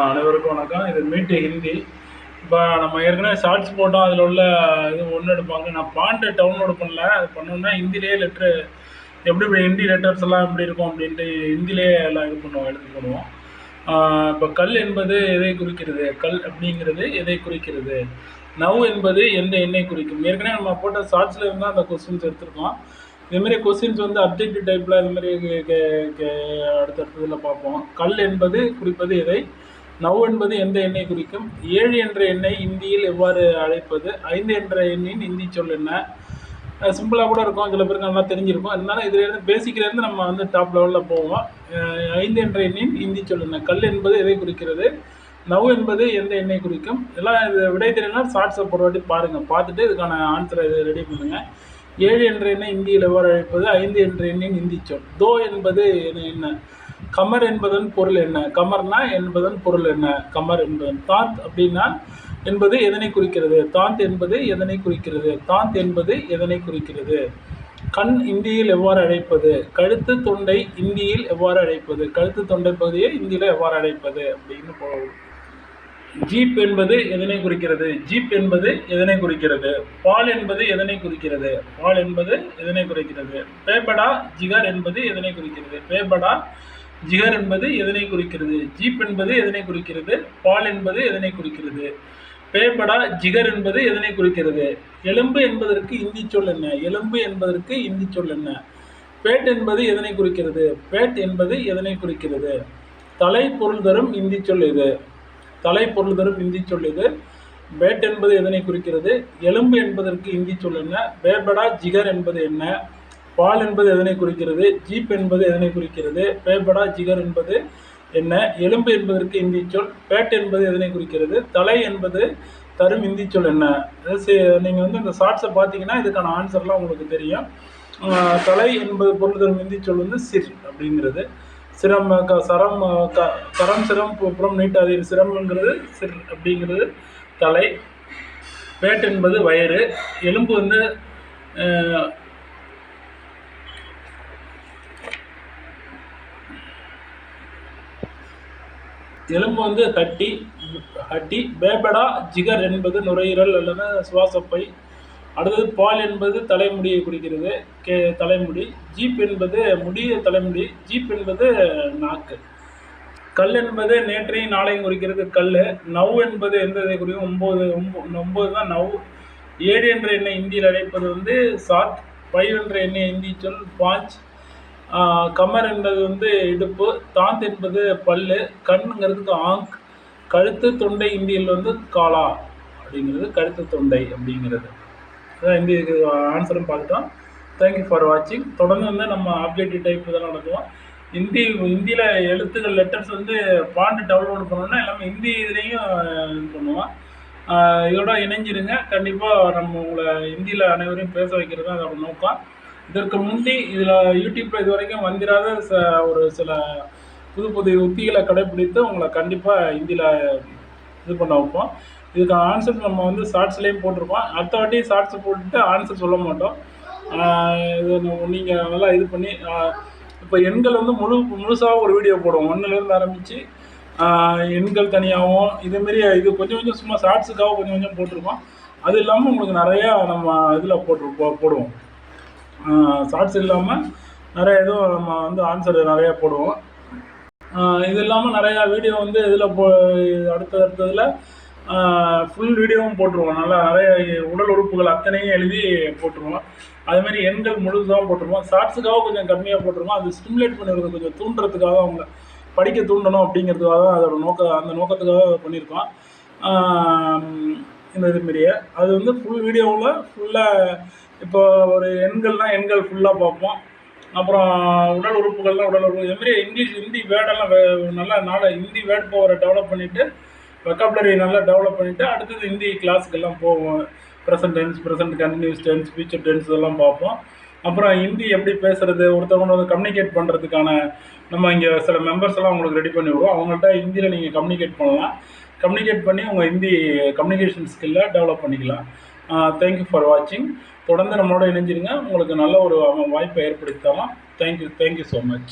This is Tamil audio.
அனைவருக்கும் வணக்கம். இது மீட் ஹிந்தி. இப்போ நம்ம ஏற்கனவே ஷார்ட்ஸ் போட்டோம். அதில் உள்ள இது ஒன்று எடுப்பாங்க. நான் பாண்ட்டை டவுன்லோடு பண்ணல. அது பண்ணோன்னா ஹிந்திலேயே லெட்ரு எப்படி ஹிந்தி லெட்டர்ஸ் எல்லாம் எப்படி இருக்கும் அப்படின்ட்டு ஹிந்திலேயே எல்லாம் இது பண்ணுவோம், எடுத்து பண்ணுவோம். இப்போ கல் என்பது எதை குறிக்கிறது? கல் அப்படிங்கிறது எதை குறிக்கிறது? நவ் என்பது எந்த எண்ணை குறிக்கும்? ஏற்கனவே நம்ம போட்ட ஷார்ட்ஸில் இருந்தால் அந்த கொஸ்டின்ஸ் எடுத்துருக்கோம். இதுமாரி கொஸ்டின்ஸ் வந்து அப்ஜெக்டிவ் டைப்பில் இதுமாரி அடுத்தடுத்ததில் பார்ப்போம். கல் என்பது குறிப்பது எதை? நவ் என்பது எந்த எண்ணை குறிக்கும்? 7 என்ற எண்ணை இந்தியில் எவ்வாறு அழைப்பது? 5 என்ற எண்ணின் இந்தி சொல் என்ன? சிம்பிளாக கூட இருக்கும், சில பேருக்கு நல்லா தெரிஞ்சிருக்கும். அதனால இதுலேருந்து பேசிக்லேருந்து நம்ம வந்து டாப் லெவலில் போவோம். 5 என்ற எண்ணின் இந்தி சொல் என்ன? கல் என்பது எதை குறிக்கிறது? நவ் என்பது எந்த எண்ணை குறிக்கும்? எல்லாம் இது விடை தெரியலனா ஷார்ட்ஸை ஒரு வாட்டி பாருங்கள். பார்த்துட்டு இதுக்கான ஆன்சரை ரெடி பண்ணுங்கள். 7 என்ற எண்ணை இந்தியில் எவ்வாறு அழைப்பது? 5 என்ற எண்ணின் இந்தி சொல். தோ என்பது என்ன? கமர் என்பதன் பொருள் என்ன? கமர்னா என்பதன் பொருள் என்ன? கமர் என்பதன். தாந்த் அப்படின்னா என்பது எதனை குறிக்கிறது? தாந்த் என்பது எதனை குறிக்கிறது? தாந்த் என்பது எதனை குறிக்கிறது? கண் இந்தியில் எவ்வாறு அழைப்பது? கழுத்து தொண்டை இந்தியில் எவ்வாறு அழைப்பது? கழுத்து தொண்டை பகுதியை இந்தியில் எவ்வாறு அழைப்பது அப்படின்னு போகும். ஜீப் என்பது எதனை குறிக்கிறது? ஜீப் என்பது எதனை குறிக்கிறது? பால் என்பது எதனை குறிக்கிறது? பால் என்பது எதனை குறிக்கிறது? பேபடா ஜிகர் என்பது எதனை குறிக்கிறது? பேபடா ஜிகர் என்பது எதனை குறிக்கிறது? ஜீப் என்பது எதனை குறிக்கிறது? பால் என்பது எதனை குறிக்கிறது? பேபடா ஜிகர் என்பது எதனை குறிக்கிறது? எலும்பு என்பதற்கு இந்தி சொல் என்ன? எலும்பு என்பதற்கு இந்தி சொல் என்ன? பேட் என்பது எதனை குறிக்கிறது? பேட் என்பது எதனை குறிக்கிறது? தலை பொருள் தரும் இந்தி சொல் இது. தலை பொருள் தரும் இந்தி சொல் இது. பேட் என்பது எதனை குறிக்கிறது? எலும்பு என்பதற்கு இந்தி சொல் என்ன? பேபடா ஜிகர் என்பது என்ன? பால் என்பது எதனை குறிக்கிறது? ஜீப் என்பது எதனை குறிக்கிறது? பேபடா ஜிகர் என்பது என்ன? எலும்பு என்பதற்கு இந்தி சொல். பேட் என்பது எதனை குறிக்கிறது? தலை என்பது தரும் இந்தி சொல் என்ன? நீங்கள் வந்து இந்த ஷார்ட்ஸை பார்த்தீங்கன்னா இதுக்கான ஆன்சர்லாம் உங்களுக்கு தெரியும். தலை என்பது பொருள் தரும் இந்தி சொல் வந்து சிர் அப்படிங்கிறது. சிரம் சரம் கரம் சிரம் புறம் நீட்டாது சிரம்ங்கிறது சிர் அப்படிங்கிறது தலை. பேட் என்பது வயிறு. எலும்பு வந்து எலும்பு வந்து ஹட்டி. பேபடா ஜிகர் என்பது நுரையீரல் அல்லது சுவாசப்பை. அடுத்தது பால் என்பது தலைமுடியை குறிக்கிறது, தலைமுடி. ஜீப் என்பது முடிய தலைமுடி. ஜீப் என்பது நாக்கு. கல் என்பது நேற்றையும் நாளையும் குறிக்கிறது கல். நவ் என்பது எந்த இதை குறிக்கும்? 9 தான் நவ். 7 என்ற எண்ணை இந்தியில் அழைப்பது வந்து சாத். 5 என்ற எண்ணை இந்தி சொல் பாஞ்ச். கமர் என்பது வந்து இடுப்பு. தாந்த் என்பது பல்லு. கண்ணுங்கிறதுக்கு ஆங்க். கழுத்து தொண்டை இந்தியில் வந்து காலா அப்படிங்கிறது கழுத்து தொண்டை அப்படிங்கிறது. அதான் இந்தி ஆன்சரும் பார்த்துட்டோம். தேங்க்யூ ஃபார் வாட்சிங். தொடர்ந்து வந்து நம்ம அப்டேட்டிவ் டைப் இதெல்லாம் நடத்துவோம். ஹிந்தியில் எழுத்துக்கள் லெட்டர்ஸ் வந்து பாண்ட் டவுன்லோடு பண்ணோன்னா எல்லாமே ஹிந்தி இதுலேயும் இது பண்ணுவோம். இதோட இணைஞ்சிருங்க. கண்டிப்பாக நம்ம உங்களை ஹிந்தியில் அனைவரையும் பேச வைக்கிறது தான் அதோட நோக்கம். இதற்கு முந்தி இதில் யூடியூப்பில் இது வரைக்கும் வந்துடாத ஒரு சில புது உத்திகளை கடைப்பிடித்து உங்களை கண்டிப்பாக ஹிந்தியில் இது பண்ண வைப்போம். இதுக்கான ஆன்சர் நம்ம வந்து ஷார்ட்ஸ்லேயும் போட்டிருப்போம். அடுத்த வாட்டி ஷார்ட்ஸ் போட்டுட்டு ஆன்சர் சொல்ல மாட்டோம். இது நீங்கள் நல்லா இது பண்ணி இப்போ எண்கள் வந்து முழுசாக ஒரு வீடியோ போடுவோம். 1லேருந்து ஆரம்பித்து எண்கள் தனியாகவும் இதுமாரி இது கொஞ்சம் சும்மா ஷார்ட்ஸுக்காக கொஞ்சம் போட்டிருக்கோம். அது இல்லாமல் உங்களுக்கு நிறையா நம்ம இதில் போடுவோம். ஷார்ட்ஸ் இல்லாமல் நிறைய இதுவும் நம்ம வந்து ஆன்சர் நிறையா போடுவோம். இது இல்லாமல் நிறையா வீடியோ வந்து இதில் அடுத்ததில் ஃபுல் வீடியோவும் போட்டுருவோம். நல்லா நிறைய உடல் உறுப்புகள் அத்தனையும் எழுதி போட்டுருவோம். அதுமாதிரி எண்கள் முழுதாக போட்டுருவோம். ஷார்ட்ஸுக்காக கொஞ்சம் கம்மியாக போட்டுருவோம். அது ஸ்டிமுலேட் பண்ணுறது கொஞ்சம் தூண்டுறதுக்காக அவங்க படிக்க தூண்டணும் அப்படிங்கிறதுக்காக அதோட அந்த நோக்கத்துக்காக பண்ணியிருக்கோம். இந்த இதுமாரியே அது வந்து ஃபுல் வீடியோவில் ஃபுல்லாக இப்போ ஒரு எண்கள்னால் எண்கள் ஃபுல்லாக பார்ப்போம். அப்புறம் உடல் உறுப்புகள்லாம் உடல் உறுப்பு இதுமாரி ஹிந்தி வேர்டெல்லாம் நல்லா ஹிந்தி வேர்ட் பவரை டெவலப் பண்ணிவிட்டு வெக்காபுலரி நல்லா டெவலப் பண்ணிவிட்டு அடுத்தது ஹிந்தி கிளாஸுக்கெல்லாம் போவோம். Present tense, present continuous tense, future tense இதெல்லாம் பார்ப்போம். அப்புறம் ஹிந்தி எப்படி பேசுகிறது, ஒருத்தவங்க வந்து கம்யூனிகேட் பண்ணுறதுக்கான நம்ம இங்கே சில மெம்பர்ஸ் எல்லாம் உங்களுக்கு ரெடி பண்ணி விடுவோம். அவங்கள்ட்ட ஹிந்தியில் நீங்கள் கம்யூனிகேட் பண்ணலாம். கம்யூனிகேட் பண்ணி உங்கள் ஹிந்தி கம்யூனிகேஷன் ஸ்கில்லை டெவலப் பண்ணிக்கலாம். தேங்க்யூ ஃபார் வாட்சிங். தொடர்ந்து நம்மளோட இணைஞ்சிருங்க. உங்களுக்கு நல்ல ஒரு வாய்ப்பை ஏற்படுத்தி தரலாம். Thank you so much.